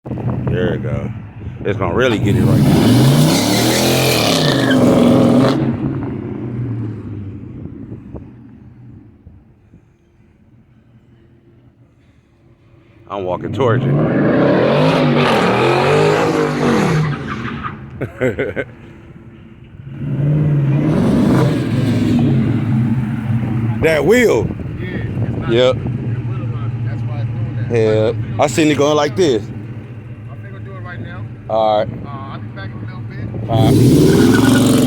There you go. It's gonna really get it right now. I'm walking towards it. That wheel. Yeah, Yep. it's not. That's why it's doing that. Yeah. I seen it going like this. I think we'll do it right now. All right. I'll be back in a little bit. All right.